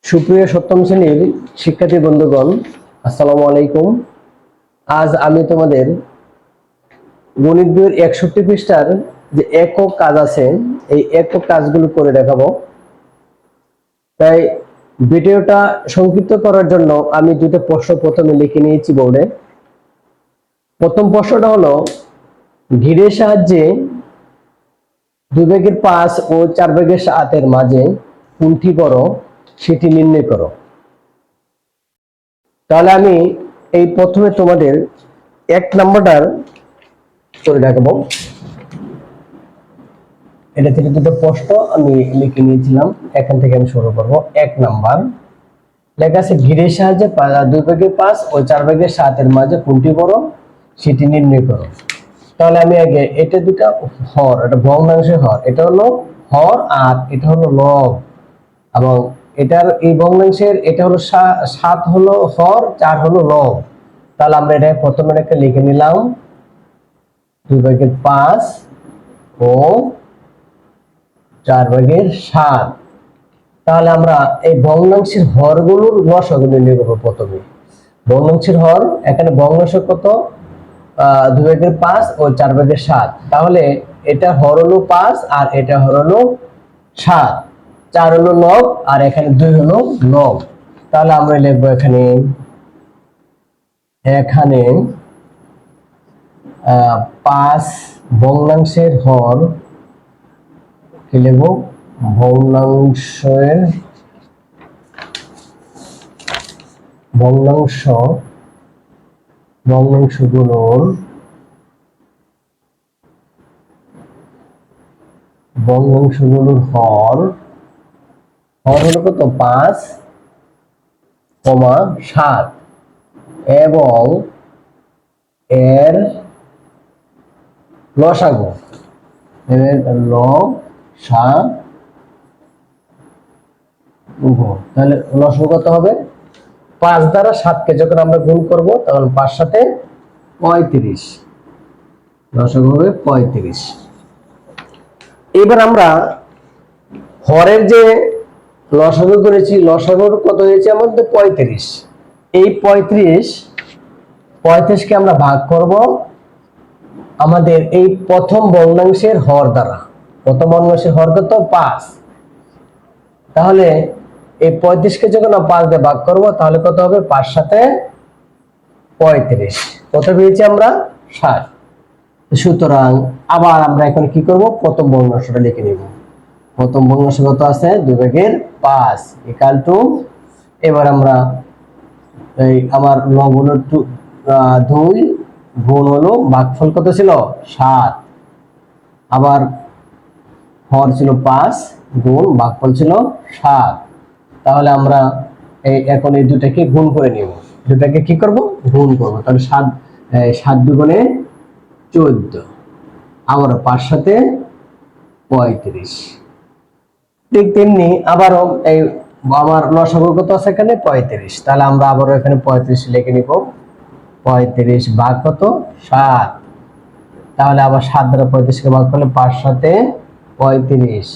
সুপ্রিয় সপ্তম শ্রেণীর শিক্ষার্থী বন্ধুগণ, আসসালামু আলাইকুম। আজ আমি তোমাদের গণিত বইয়ের 61 পৃষ্ঠার যে একক কাজ আছে এই একক কাজগুলো করে দেখাবো। তাই ভিডিওটা সংক্ষিপ্ত করার জন্য আমি দুটো প্রশ্ন প্রথমে লিখে নিয়েছি বোর্ডে। প্রথম প্রশ্নটা হলো, ঘিরের সাহায্যে 2/5 ও 4/7 মাঝে কোনটি বড় সেটি নির্ণয় করো। তাহলে আমি এই প্রথমে তোমাদের 1 নাম্বারটার করে রাখবো। এটা থেকে দুটো প্রশ্ন আমি লিখে নিয়েছিলাম, এখান থেকে আমি শুরু করব। 1 নাম্বার লেখা আছে, ঘিরের সাহায্যে 2/5 ও 4/7 এর মাঝে কোনটি বড় সেটি নির্ণয় করো। তাহলে আমি আগে এটা দুটো হর, এটা ভগ্নাংশের হর, এটা হলো হর আর এটা হলো লব, এবং এটার এই ভগ্নাংশের এটা হলো 7 হলো হর, 4 হলো লব। তাহলে আমরা এটা প্রথমে একটা লিখে নিলাম 2/5 ও 4/7। তাহলে আমরা এই ভগ্নাংশের হরগুলোর লসাগু নির্ণয় করব। প্রথমে ভগ্নাংশের হর, এখানে ভগ্নাংশ কত, 2/5 ও 4/7। তাহলে এটা হর হলো 5 আর এটা হর হলো 7, 4 হলো লব আর এখানে 2 হলো লব। তাহলে আমরা লিখবো এখানে 5 ভগ্নাংশের হর কি লিখবো, ভগ্নাংশগুলোর হর হলো কত, 5,7 এবং এর লসাগু, তাহলে লসাগু কত হবে, 5 দ্বারা 7কে যখন আমরা গুণ করব তখন 5 সাথে 35, লসাগু হবে 35। এবার আমরা হরের যে লসাগু করেছি, লসাগুর কত হয়েছে আমাদের 35। এই 35কে আমরা ভাগ করব আমাদের এই প্রথম ভগ্নাংশের হর দ্বারা। প্রথম ভগ্নাংশের হর কত, 5। তাহলে এই 35কে যখন 5 দিয়ে ভাগ করব তাহলে কত হবে, 5 সাথে 35, কত পেয়েছি আমরা, 7। সুতরাং আবার আমরা এখন কি করব, প্রথম ভগ্নাংশটা লিখে নিব। প্রথম ভগ্নাংশ কত আছে, 2/5 ইকুয়াল টু, এবার আমরা এই আমার লব হলো 2 গুণ হলো ভাগফল কত ছিল, 7, আবার হর ছিল 5 গুণ ভাগফল ছিল 7। তাহলে আমরা এখন এই দুটাকে গুণ করে নিব, দুটাকে কি করব, গুণ করব। তাহলে 7 দুগুণে 14, আবার 5 সাথে 35। ঠিক তেমনি আবারও এই আমার লসাগু কত আছে এখানে, 35। তাহলে আমরা আবারও এখানে 35 লিখে নিব। 35 ভাগ কত, 7। তাহলে আবার 7 দ্বারা 35কে ভাগ করলে 5 সাথে 35।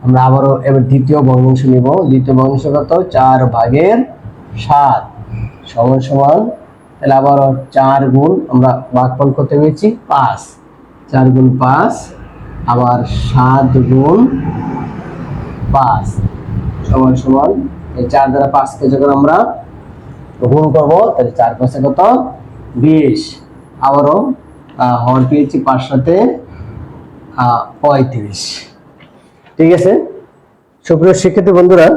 আমরা আবারও এবার দ্বিতীয় ভগ্নাংশ নিব। দ্বিতীয় ভগ্নাংশ কত, 4/7 সমান সমান, তাহলে আবারও 4 গুণ, আমরা ভাগফল কত পেয়েছি, 5, 4 গুণ 5, আবার 7 গুণ 5 সমান সমান, এই 4 দ্বারা 5কে যখন আমরা গুণ করবো তাহলে 4 5 কত, 20। আবারও হর পেয়েছি 5 সাথে 35। ঠিক আছে সুপ্রিয় শিক্ষার্থী বন্ধুরা,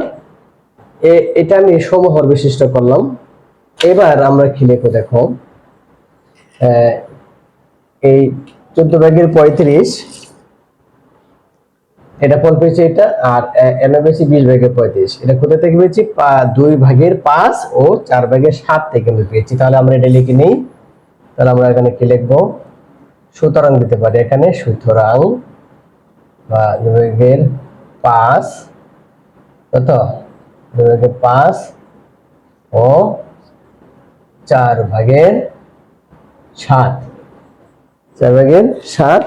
এটা আমি সমহর বিশিষ্ট করলাম। এবার আমরা কি লিখব দেখো, এই 14/35 এটা ফল পেয়েছি এটা, আর এনে পেয়েছি 20/35। এটা কোথা থেকে পেয়েছি, 2/5 ও 4/7 থেকে আমি পেয়েছি। তাহলে আমরা এটা লিখে নিই। তাহলে আমরা এখানে কি লিখবো, সুতরাং দিতে পারি এখানে, সুতরাং 2/5 কত, 2/5 ও 4/7, 4/7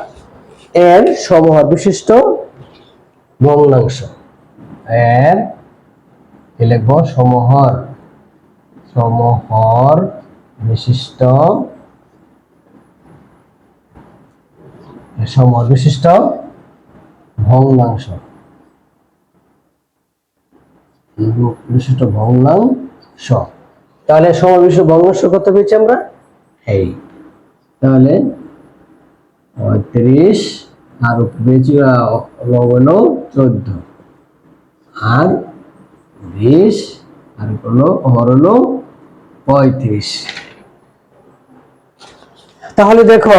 এর সমহর বিশিষ্ট ভগ্নাংশ, এর কি লিখবো সমহর বিশিষ্ট ভগ্নাংশ তাহলে সমহর বিশিষ্ট ভগ্নাংশ কত পেয়েছি আমরা এই তাহলে 35 আর পেয়েছি লব হলো 14 আর 20 আর হলো হর হলো 35। তাহলে দেখো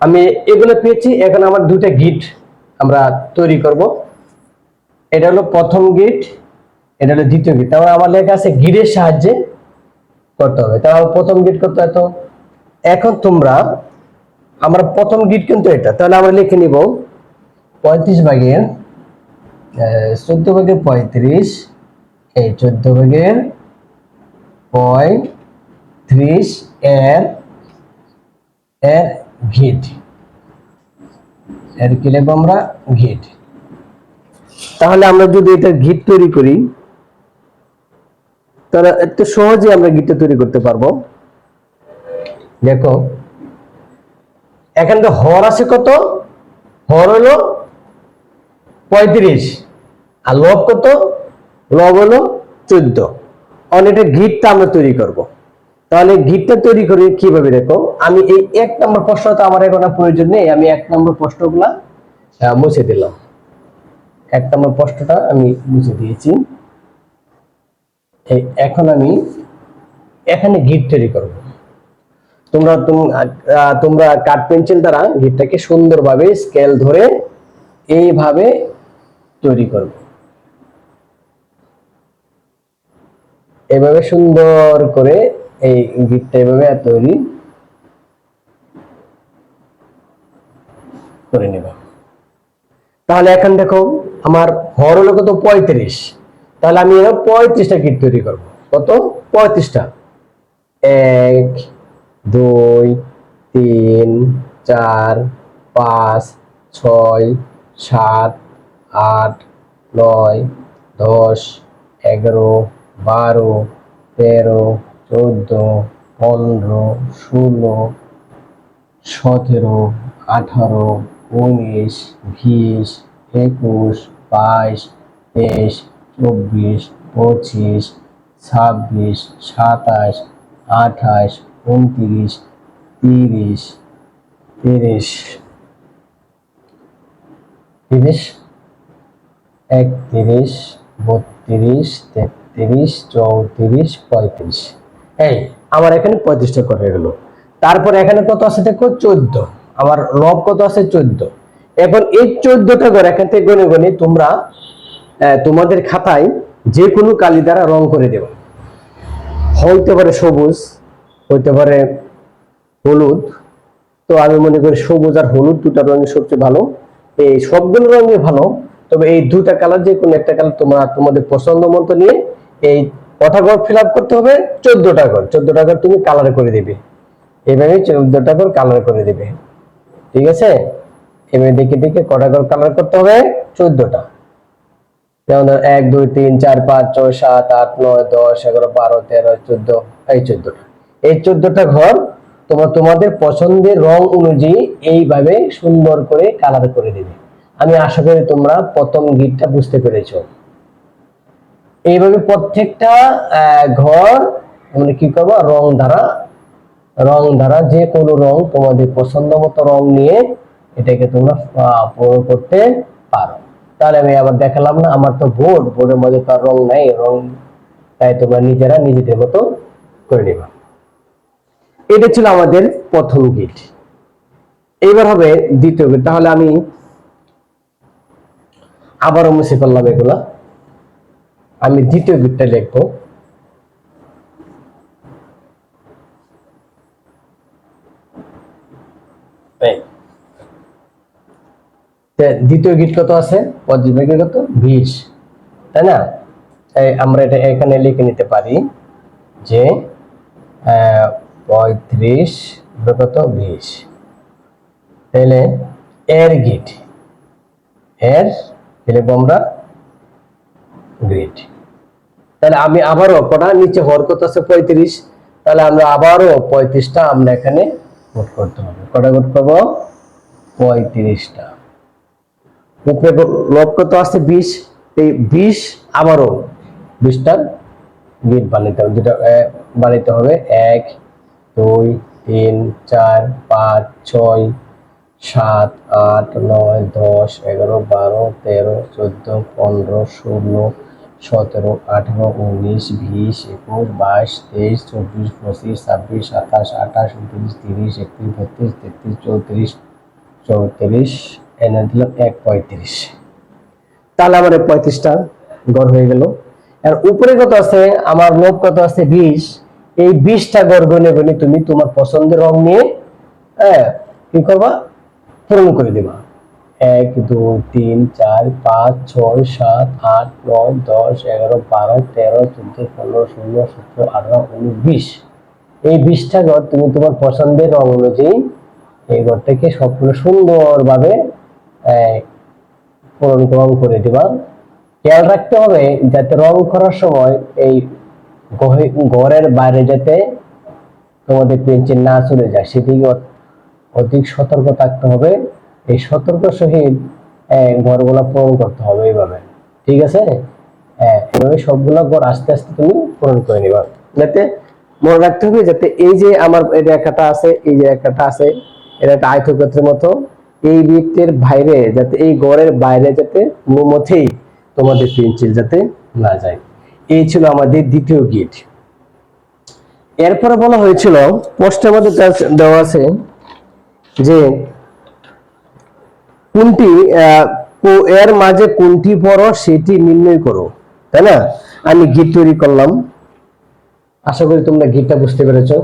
আমি এগুলো পেয়েছি। এখন আমার দুটো গিট আমরা তৈরি করব। এটা হলো প্রথম গিট, এটা হলো দ্বিতীয় গিট। তাহলে আমার লেখা আছে গিটের সাহায্যে করতে হবে। তাহলে প্রথম গিট করতে হয়। তো এখন আমরা প্রথম গিট কিন্তু এটা, তাহলে আমরা লিখে নিব 35 ভাগের 14 ভাগের 35 এই 14 ভাগের 35 এর গিট এর কি লিখবো আমরা গিট। তাহলে আমরা যদি এটা গিট তৈরি করি তাহলে এত সহজে আমরা গিটটা তৈরি করতে পারবো। দেখো এখানে হর আছে কত, হর হলো 35 আর লব কত, লব হলো 14। এটা গিটটা আমরা তৈরি করব। তাহলে গিটটা তৈরি করি কিভাবে দেখো, আমি এই 1 নম্বর প্রশ্নটা আমার এখন প্রয়োজন নেই, আমি 1 নম্বর প্রশ্নগুলা মুছে দিলাম। 1 নম্বর প্রশ্নটা আমি মুছে দিয়েছি। এখন আমি এখানে গিট তৈরি করব। তোমরা কাঠ পেন্সিল দ্বারা গিটটাকে সুন্দরভাবে স্কেল ধরে এইভাবে তৈরি করবে। এভাবে সুন্দর করে এই গিটটা এভাবে তৈরি করে নেব। তাহলে এখন দেখো আমার হর হলো কত 35, তাহলে আমি 35টা গিট তৈরি করব। কত 35টা, 1 2 3 4 5 6 7 8 9 10 11 12 13 14 15 16 17 18 19 20 21 22 23 24 25 26 27 28 29 30 31 32 33 33 34 35। এই আমার এখানে 35টা করে গেল। তারপর এখানে কত আছে দেখো 14, আমার লব কত আছে 14। এখন এই 14টা ঘর এখান থেকে গনে গনে তোমরা তোমাদের খাতায় যে কোনো কালি দ্বারা রং করে দেবে। হইতে পারে সবুজ, হইতে পারে হলুদ। তো আমি মনে করি সবুজ আর হলুদ দুটা রঙই সবচেয়ে ভালো। এই সবগুলো রঙই ভালো, তবে এই দুটা কালার যে কোনো একটা কালার তোমরা তোমাদের পছন্দ মতো নিয়ে এই কটা ঘর ফিল আপ করতে হবে 14টা ঘর। 14টা ঘর তুমি কালার করে দিবে, এইভাবে 14টা ঘর কালার করে দিবে। ঠিক আছে, এভাবে দেখে দেখে কটা ঘর কালার করতে হবে 14টা। যেমন 1 2 3 4 5 6 7 8 9 10 11 12 13 14 এই 14টা। এই 14টা ঘর তোমরা তোমাদের পছন্দের রং অনুযায়ী এইভাবে সুন্দর করে কালার করে দিবে। আমি আশা করি তোমরা প্রথম গিটটা বুঝতে পেরেছো। এইভাবে প্রত্যেকটা ঘর আমরা কি করবো, রং দ্বারা যে কোনো রং তোমাদের পছন্দ মতো রং নিয়ে এটাকে তোমরা প্রয়োগ করতে পারো। তাহলে আমি আবার দেখালাম না, আমার তো বোর্ডের মধ্যে তো রং নাই, রং তাই তোমরা নিজেরা নিজেদের মতো করে নেবা। এটা ছিল আমাদের প্রথম গিট। এইবার হবে দ্বিতীয় গিট। তাহলে আমি আবারও মুছে ফেললাম এগুলা, আমি দ্বিতীয় গিটটা লিখবো। দ্বিতীয় গিট কত আছে, পজিটিভ কত 20, তাই না? আমরা এটা এখানে লিখে নিতে পারি যে 35 কত 20। তাহলে এর গিট লিখবো আমরা গ্রিড। তাহলে আমি আবারও কটা নিচে হর কত আছে 35, তাহলে আমরা আবারও 35টা আমরা এখানে গুণ করতে হবে। কটা গুণ করবো? 35টা। উপরে লব কত আছে 20, এই 20 আবারও 20টার গ্রিড বানাইতে হবে, যেটা বানাইতে হবে 1 2 3 4 5 6 7 8 9 10 11 12 13 14 15 16 17 18 19 20 21 22 23 24 25 26 27 28 29 30 31 32 33 34 34 এনে দিলাম 35। তাহলে আমার 35টা গড় হয়ে গেল। আর উপরে কত আছে? আমার লোভ কত আছে 20, এই 20টা গড় গুনে গুনে তুমি তোমার পছন্দের রং নিয়ে কি করবা? পূরণ করে দিবা। 1 2 3 4 5 6 7 8 9 10 11 12 13 14 15 16 17 18 19 20, এই 20টা ঘর তুমি তোমার পছন্দের রং অনুযায়ী এই ঘরটাকে সম্পূর্ণ সুন্দরভাবে রং করে দিবা। খেয়াল রাখতে হবে যাতে রং করার সময় এই ঘরের বাইরে যাতে তোমাদের পেন্সিল না চলে যায়, সেদিকে অধিক সতর্ক থাকতে হবে। এই সতর্ক সহিত ঘরগুলা পূরণ করতে হবে এইভাবে, ঠিক আছে? এভাবে সবগুলা ঘর আস্তে আস্তে তুমি পূরণ করে নিবা। যাতে মনে রাখতে হবে যাতে এই যে আমার এই রেখাটা আছে, এই যে রেখাটা আছে, এটা একটা আয়তক্ষেত্রের মতো, এই বৃত্তের বাইরে যাতে এই ঘরের বাইরে যাতে কোনো মতেই তোমাদের পেন্সিল যাতে না যায়। এই ছিল আমাদের দ্বিতীয় গিট। এরপরে বলা হয়েছিল প্রশ্নের মধ্যে দেওয়া আছে যে কোনটি এর মাঝে কোনটি বড় সেটি নির্ণয় করো, তাই না? আমি গিট তৈরি করলাম, আশা করি তোমরা গিটটা বুঝতে পেরেছো।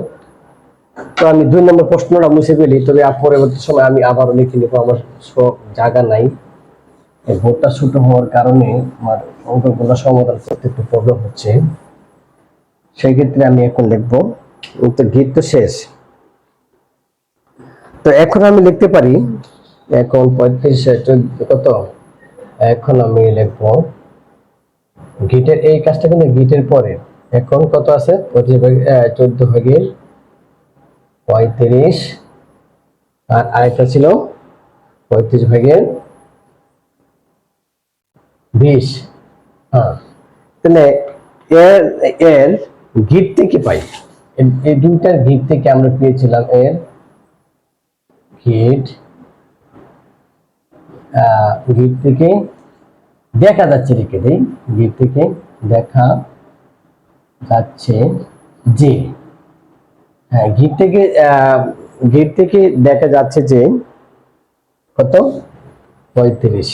তো আমি 2 নম্বর প্রশ্নটা মুছে ফেলি, তবে পরবর্তী সময় আমি আবারও লিখে নিবো, আমার জায়গা নাই। বোর্ডটা ছোট হওয়ার কারণে আমার অঙ্কগুলো সমাধান করতে একটু প্রবলেম হচ্ছে, সেই ক্ষেত্রে আমি এখন লিখবো। তো গিট তো শেষ, তো এখন আমি লিখতে পারি, এখন 35 কত, এখন আমি লিখবো গিটের এই কাজটা কিন্তু গিটের পরে। এখন কত আছে? 14 ভাগের 35, আর আরেকটা ছিল 35 ভাগের 20। হ্যাঁ, তাহলে এর এর গিট থেকে পাই, এই দুইটার গিট থেকে আমরা পেয়েছিলাম এর গিট। গিট থেকে দেখা যাচ্ছে, লিখে দেই, গিট থেকে দেখা যাচ্ছে যে, হ্যাঁ গিট থেকে দেখা যাচ্ছে যে কত? 35।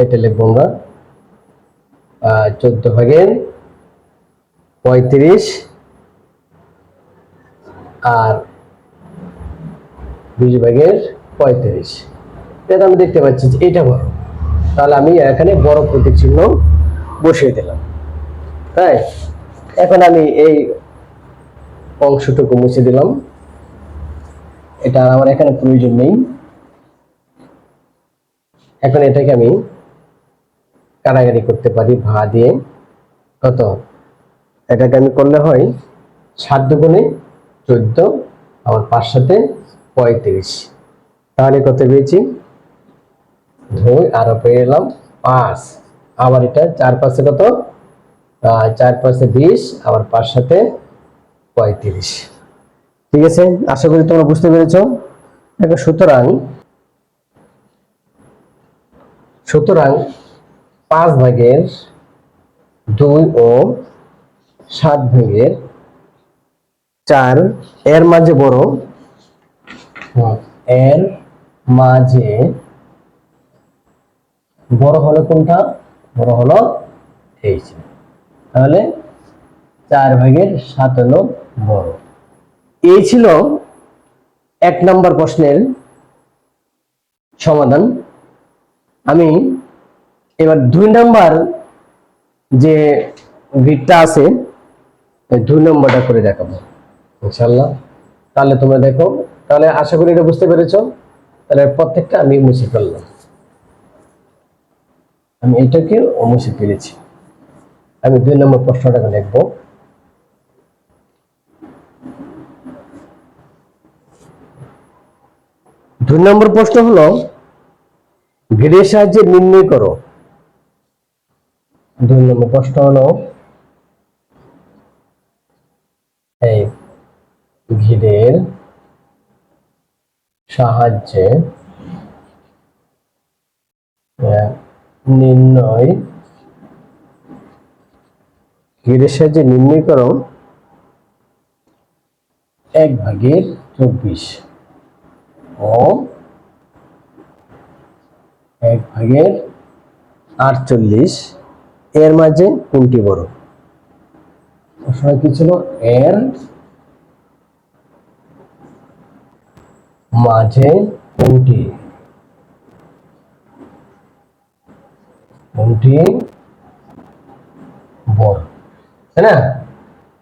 এটা লিখবো আমরা 14 ভাগের 35 আর 20 ভাগের 35। এটা আমি দেখতে পাচ্ছি যে এটা বড়, তাহলে আমি এখানে বড় প্রতীক চিহ্ন বসিয়ে দিলাম। তাই এখন আমি এই অংশটুকু মুছে দিলাম, এটা আমার এখানে প্রয়োজন নেই। এখন এটাকে আমি কাটাকাটি করতে পারি ভা দিয়ে। কত? এটাকে আমি করলে হয় 7 দুগুণে 14, আমার 5 সাথে 35, তাহলে কত পেয়েছি? 2 আরো পেয়ে এলাম 5। আবার এটা 4 5 কত? 4 5 20, আবার 5 সাথে 35। ঠিক আছে, আশা করি তোমরা বুঝতে পেরেছো। দেখো সুতরাং 5 ভাগের 2 ও 7 ভাগের 4 এর মাঝে বড়, এর মাঝে বড় হলো কোনটা? বড় হলো এই, তাহলে 4 ভাগের 7 হলো বড়। এই ছিল 1 নম্বর প্রশ্নের সমাধান। আমি এবার 2 নম্বর যে গিটটা আছে, 2 নম্বরটা করে দেখাবো ইনশাআল্লাহ। তাহলে তোমরা দেখো, তাহলে আশা করি এটা বুঝতে পেরেছো। তাহলে প্রত্যেকটা আমি মুছে ফেললাম, আমি এটাকে মুছে ফেলেছি। আমি 2 নম্বর প্রশ্নটাকে লিখব। দুই নম্বর প্রশ্ন হলো ঘিরের সাহায্যে নির্ণয় করো। 2 নম্বর প্রশ্ন হলো এই ঘিরের সাহায্যে নির্ণয় ঘিরের সাহায্যে নির্ণয় করো 1/24 ও 1/48 এর মাঝে কোনটি বড়? প্রশ্নটা কি ছিল? এর মাঝে কোনটি বড়, তাই না?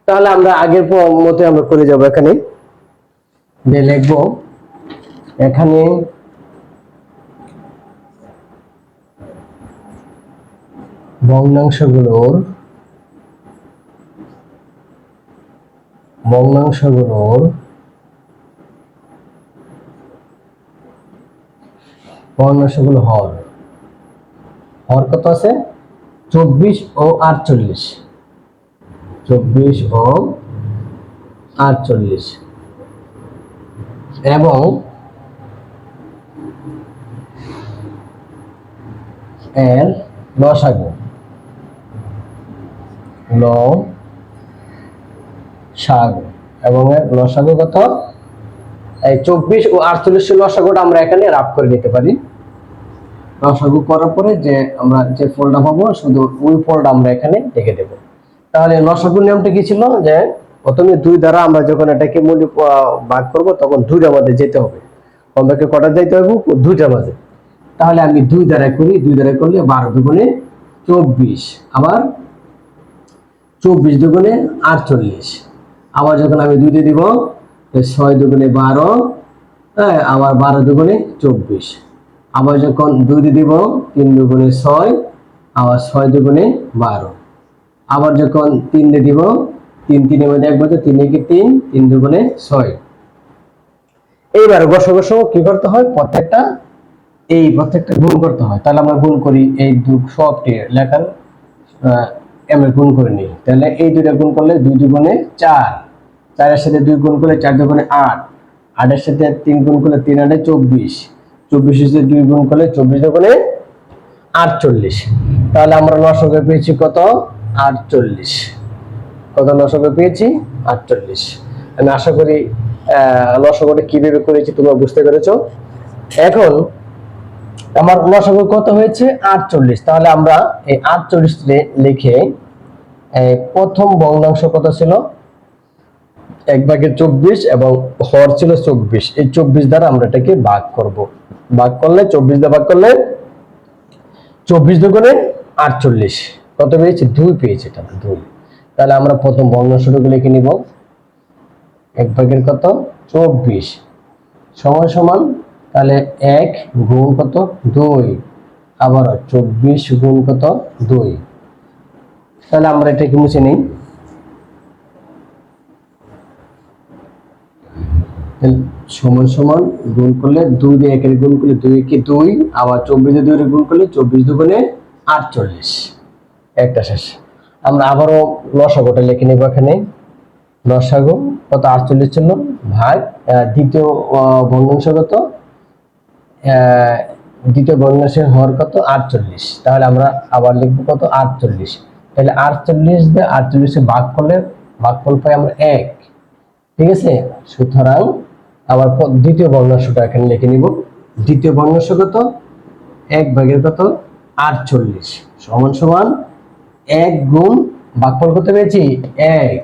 তাহলে আমরা আগের মতো আমরা করে যাব। এখানে লিখবো এখানে ভগ্নাংশগুলোর ভগ্নাংশগুলো হর কত আছে? 24 ও 48। 24 ও 48 এবং এর লসাগু এবং এর লসাগু কত? এই 24 ও 48 এর লসাগুটা আমরা এখানে রাফ করে নিতে পারি। লসাগু করার পরে যে আমরা যে ফলটা পাবো শুধু ওই ফলটা আমরা এখানে লিখে দেব। তাহলে লসাগুর নিয়মটা কি ছিল? যে প্রথমে 2 দ্বারা আমরা যখন এটাকে মূল্য ভাগ করব তখন 2টার মধ্যে যেতে হবে। কমপক্ষে কটা যেতে হবে? 2টার মধ্যে। তাহলে আমি 2 দ্বারা করি। 2 দ্বারা করলে 12 দুগুণে 24, আবার 24 দুগুণে 48, আবার যখন আমি 2 দিয়ে দিব 6 দুগুণে 12, হ্যাঁ, আবার 12 দুগুণে 24, আবার যখন 2 দিয়ে দিব 3 দুগুণে 6, আবার 6 দুগুণে 12, আবার যখন 3 দিয়ে দিব 3 3 এর মধ্যে 1 বসে 3 একে 3, 3 দুগুণে 6। এইবার গসগস কি করতে হয়? প্রত্যেকটা গুণ করতে হয়। তাহলে আমরা গুণ করি, এই সবটি লেখার আমরা গুণ করে নিই। তাহলে এই 2টা গুণ করলে 2 দুগুণে 4, 4 এর সাথে 2 গুণ করলে 4 দুগুণে 8, 8 এর সাথে 3 গুণ করলে 3 8 24, 24 এর সাথে 2 গুণ করলে 24 দুগুণে 48। তাহলে আমরা লসাগু পেয়েছি কত? 48। কত লসাগু পেয়েছি? 48। আমি আশা করি লসাগুটা কিভাবে করেছি তোমরা বুঝতে পেরেছো। এখন আমার লসাগু কত হয়েছে? 48। তাহলে আমরা এই 48 লিখে প্রথম ভগ্নাংশ কত ছিল? 1/24 এবং হর ছিল 24। এই 24 দ্বারা আমরা এটাকে ভাগ করব। ভাগ করলে 24 দ্বারা ভাগ করলে 24 দুগুণে 48 কত পেয়েছি? 2 পেয়েছি। এটা 2। তাহলে আমরা প্রথম ভগ্নাংশটুকু লিখে নিব। 1/24 সমান সমান, তাহলে 1 গুণ কত? 2, আবার 24 গুণ কত? 2। তাহলে আমরা এটাকে মুছে নিই। সমান সমান গুণ করলে 2 দিয়ে 1 এর গুণ করলে 2 কে 2, আবার 24 দিয়ে 2 এর গুণ করলে 24 দুগুণে 48। একটা শেষ। আমরা আবারও লসাগুটা লিখে নেব। এখানে লসাগু কত? 48 ছিল, ভাগ দ্বিতীয় ভগ্নাংশ কত? দ্বিতীয় ভগ্নাংশের হর কত? 48। তাহলে আমরা আবার লিখব কত? 48। তাহলে 48 দিয়ে 48 এ ভাগ করলে ভাগফল পাই আমরা 1। ঠিক আছে? সুতরাং আবার দ্বিতীয় ভগ্নাংশটা এখানে লিখে নিব। দ্বিতীয় ভগ্নাংশ কত? 1/48 সমান সমান 1 গুণ ভাগফল কত পেয়েছি? 1।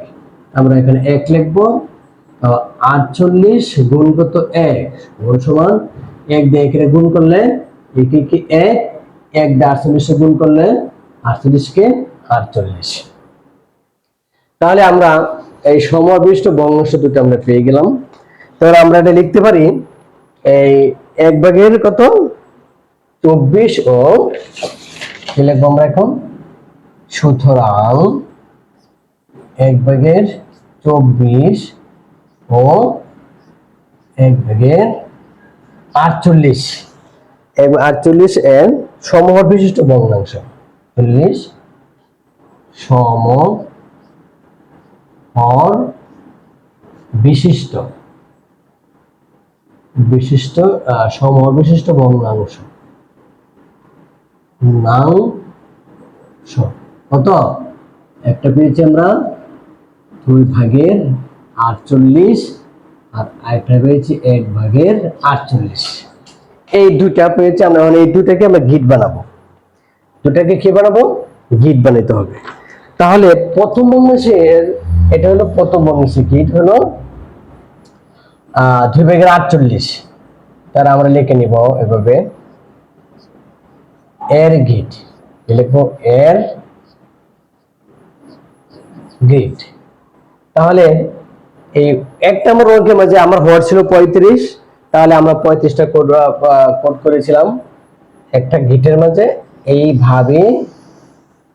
আমরা এখানে 1 লিখব। 48 গুণ কত? 1 গুণ সমান 1 দিয়ে 1 এর গুণ করলে 1 কে 1, 1 দিয়ে 48 গুণ করলে 48 কে 48। তাহলে আমরা এই সমাবিষ্ট ভগ্নাংশ দুটো আমরা পেয়ে গেলাম। তাহলে আমরা এটা লিখতে পারি এই 1/, কত? 24 ও কি লিখবো আমরা এখন? সুতরাং 1/24 ও 1/48 এবং 48 এর সমহর বিশিষ্ট ভগ্নাংশ। 48 সমহর বিশিষ্ট সমহর বিশিষ্ট ভগ্নাংশ কত? একটা পেয়েছি আমরা 2/48 আর আরেকটা পেয়েছি 1/48। এই দুটা পেয়েছি আমরা। এই দুটাকে আমরা গিট বানাবো। দুটাকে কি বানাবো? গিট বানাতে হবে। তাহলে প্রথম ভগ্নাংশের, এটা হলো প্রথম ভগ্নাংশের গিট হলো 2/48। তার আমরা লিখে নিব এভাবে, এর গিট লিখবো, এর গিট। তাহলে এই এক নম্বর অঙ্কের মাঝে আমার হর ছিল 35, তাহলে আমরা 35টা কোড করেছিলাম একটা গিটের মাঝে। এইভাবে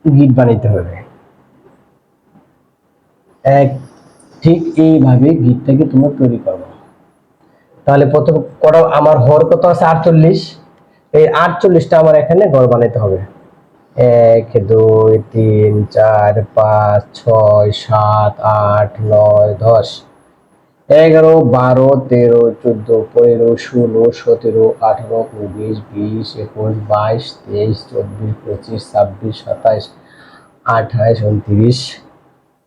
গিট বানাইতে হবে, ঠিক এইভাবে গিটটাকে তোমরা তৈরি করবে। তাহলে প্রথম করো, আমার হর কত আছে? 48। এই 48টা আমার এখানে ঘর বানাইতে হবে। 1 2 3 4 5 6 7 8 9 10 11 12 13 14 15 16 17 18 19 20 21 22 23 24 25 26 27 28 29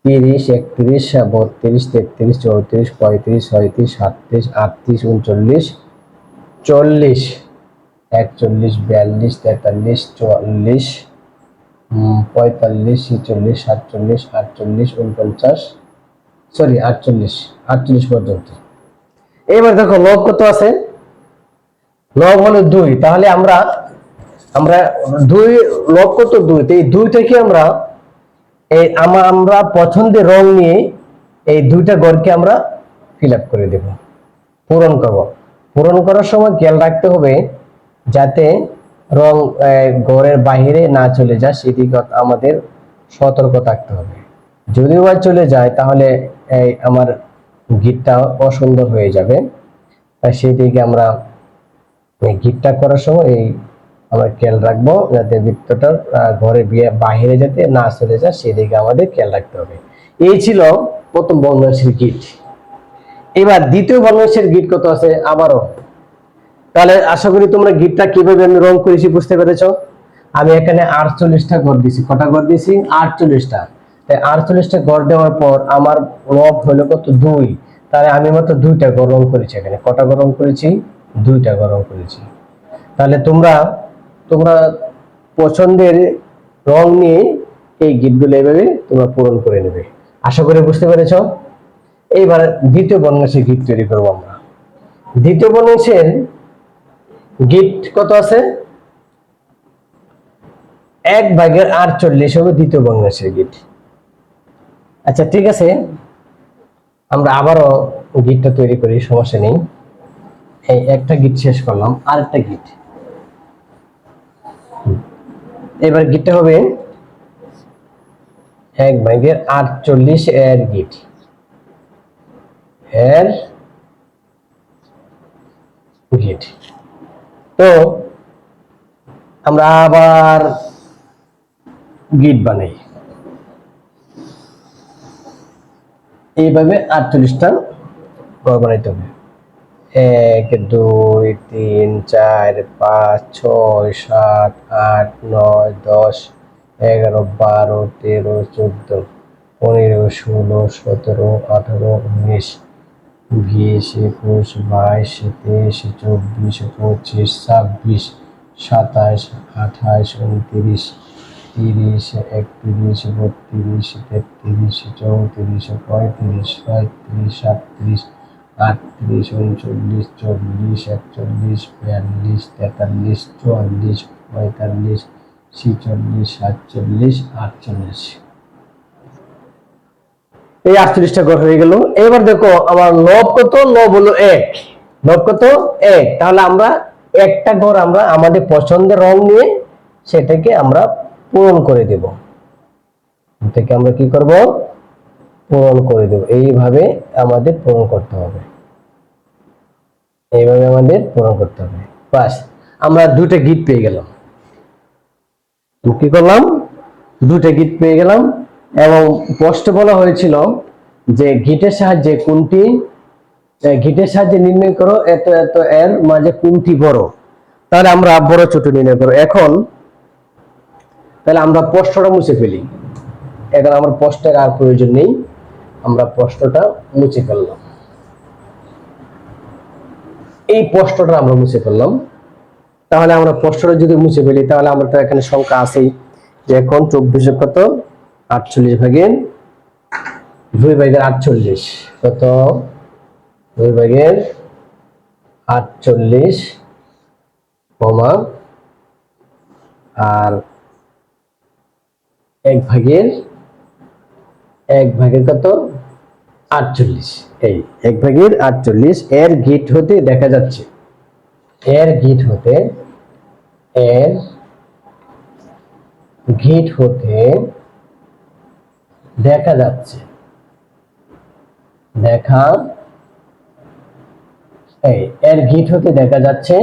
30 31 32 33 34 35 36 37 38 39 40 41 42 43 44 45 46 47 48 49 সরি 48 পর্যন্ত। এবার দেখো লব কত আছে? লব হলো 2। তাহলে আমরা 2, লব কত? 2। এই 2টাকে আমরা আমরা পছন্দের রং নিয়ে এই দুইটা ঘরকে আমরা ফিল আপ করে দেব, পূরণ করব। পূরণ করার সময় খেয়াল রাখতে হবে যাতে রং ঘরের বাইরে না চলে যায়, সেদিকে আমাদের সতর্ক থাকতে হবে। যদি বা চলে যায় তাহলে আমার গিটটা অসুন্দর হয়ে যাবে। তাই সেদিকে আমরা গিটটা করার সময় আমরা খেয়াল রাখবো যাতে বৃত্তটা ঘরের বাইরে যাতে না চলে যায়, সেদিকে আমাদের খেয়াল রাখতে হবে। এই ছিল প্রথম ভগ্নাংশের গিট। এবার দ্বিতীয় ভগ্নাংশের গিট কত আছে আবারও। তাহলে আশা করি তোমরা গিটটা কিভাবে আমি রং করেছি বুঝতে পেরেছো। আমি এখানে 48টা ঘর দিয়েছি। কটা ঘর দিয়েছি? 48টা। তাই 48টা ঘর দেওয়ার পর আমার লব হলো কত? 2। তাহলে আমি মাত্র 2টা ঘর রং করেছি এখানে। কটা ঘর রং করেছি? 2টা ঘর রং করেছি। তাহলে তোমরা পছন্দের রং নিয়ে এই গিটগুলো এভাবে তোমরা পূরণ করে নেবে। আশা করি বুঝতে পেরেছো। এইবার দ্বিতীয় ভগ্নাংশের গিট তৈরি করবো আমরা। দ্বিতীয় ভগ্নাংশের গিট কত আছে? 1/48 হবে দ্বিতীয় ভগ্নাংশের গিট। আচ্ছা ঠিক আছে, আমরা আবারও গিটটা তৈরি করি, সমস্যা নেই। এই একটা গিট শেষ করলাম, আরেকটা গিট। এবার গিটটা হবে 1/48 এর গিট। তো আমরা আবার গিট বানাই। এইভাবে 48টা ঘর বানাইতে হবে। 1 2 3 4 5 6 7 8 9 10 11 12 13 14 15 16 17 18 19 20 21 22 23 24 25 26 27 28 29 30 31 32 33 34 35 36 37 38 39 40 41 42 43 44 45 46 47 48। এই 48টা ঘর হয়ে গেল। এবার দেখো আমার লব কত? লব হলো 1। লব কত? 1। তাহলে আমরা একটা ঘর আমরা আমাদের পছন্দের রং নিয়ে সেটাকে আমরা পূরণ করে দেব। থেকে আমরা কি করব, পূরণ করে দেব। এইভাবে আমাদের পূরণ করতে হবে, এইভাবে আমাদের পূরণ করতে হবে। বাস, আমরা দুটো গিট পেয়ে গেলাম। কি করলাম, দুটো গিট পেয়ে গেলাম। এবং প্রশ্ন বলা হয়েছিল যে গিটের সাহায্যে কোনটি, গিটের সাহায্যে নির্ণয় করো এত এত এর মাঝে কোনটি বড়। তাহলে আমরা বড় ছোট নির্ণয় করো। এখন তাহলে আমরা প্রশ্নটা মুছে ফেলি। এখন আমার প্রশ্নের আর প্রয়োজন নেই, আমরা প্রশ্নটা মুছে ফেললাম। এই প্রশ্নটা আমরা মুছে ফেললাম। তাহলে আমরা প্রশ্নটা যদি মুছে ফেলি তাহলে আমরা তো এখানে সংখ্যা আছেই, যে এখন 24 কত, 48 ভাগের 2/48 কত, 2/48 কমা আর 1/1 কত, 48। এই 1/48 এর গিট হতে দেখা যাচ্ছে, এর গিট হতে দেখা যাচ্ছে, এর গিট হতে দেখা যাচ্ছে।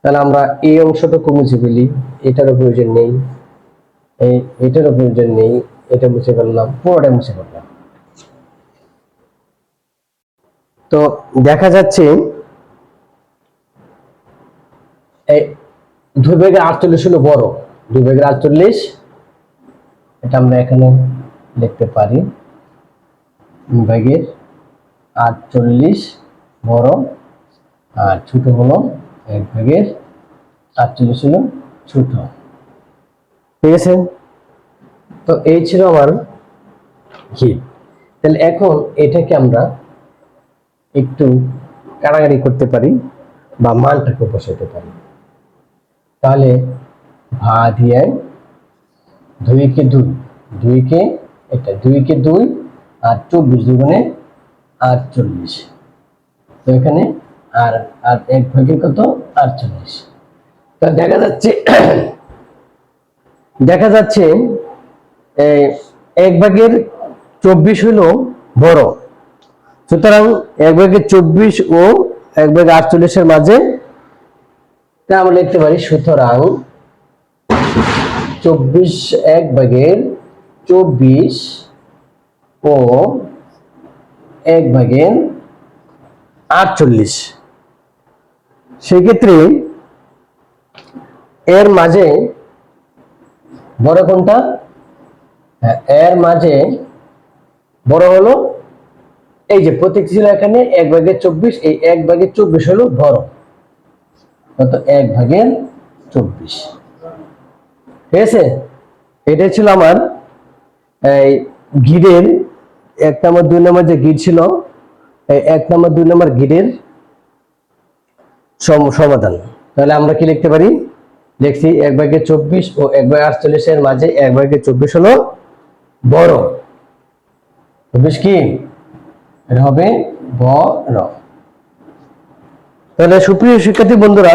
তাহলে আমরা এই অংশটুকু মুছে ফেলি, এটারও প্রয়োজন নেই, এটারও প্রয়োজন নেই, এটা মুছে ফেললাম, পুরোটা মুছে ফেললাম। তো দেখা যাচ্ছে এই 2/48 হলো বড়, 2/48 এটা আমরা এখানে লিখতে পারি, 2/48 বড় আর ছোট হলো 1/48 হলো ছোট। ঠিক আছে, তো এই ছিল আমার গিট। তাহলে এখন এটাকে আমরা একটু কাটাকাটি করতে পারি বা মানটাকে বসাতে পারি। তাহলে ভা দিয়ে 2 কে 2, 2 কে 2 আর 24 দুগুণে 48। তো এখানে আর 1/, কত, 48। তো দেখা যাচ্ছে 1/24 হলো বড়। সুতরাং 1/24 ও 1/48 এর মাঝে আমরা লিখতে পারি, সুতরাং 1/24 ও 1/48। সেক্ষেত্রে এর মাঝে বড় কোনটা, এর মাঝে বড় হলো এই যে প্রতীক ছিল এখানে 1/24, এই 1/24 হলো বড়, কত, 1/24। ঠিক আছে, এটাই ছিল আমার এই গিডের 1 নম্বর 2 নম্বর যে গিড ছিল, এই 1 নম্বর 2 নম্বর গিডের সমাধান। তাহলে আমরা কি লিখতে পারি, লিখছি 1/24 ও 1/48 এর মাঝে 1/24 হলো বড়, 24 কি, এটা হবে বড়। তাহলে সুপ্রিয় শিক্ষার্থী বন্ধুরা,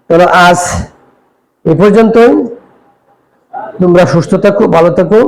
তাহলে আজ এ পর্যন্তই। তোমরা সুস্থ থাকো, ভালো থাকো।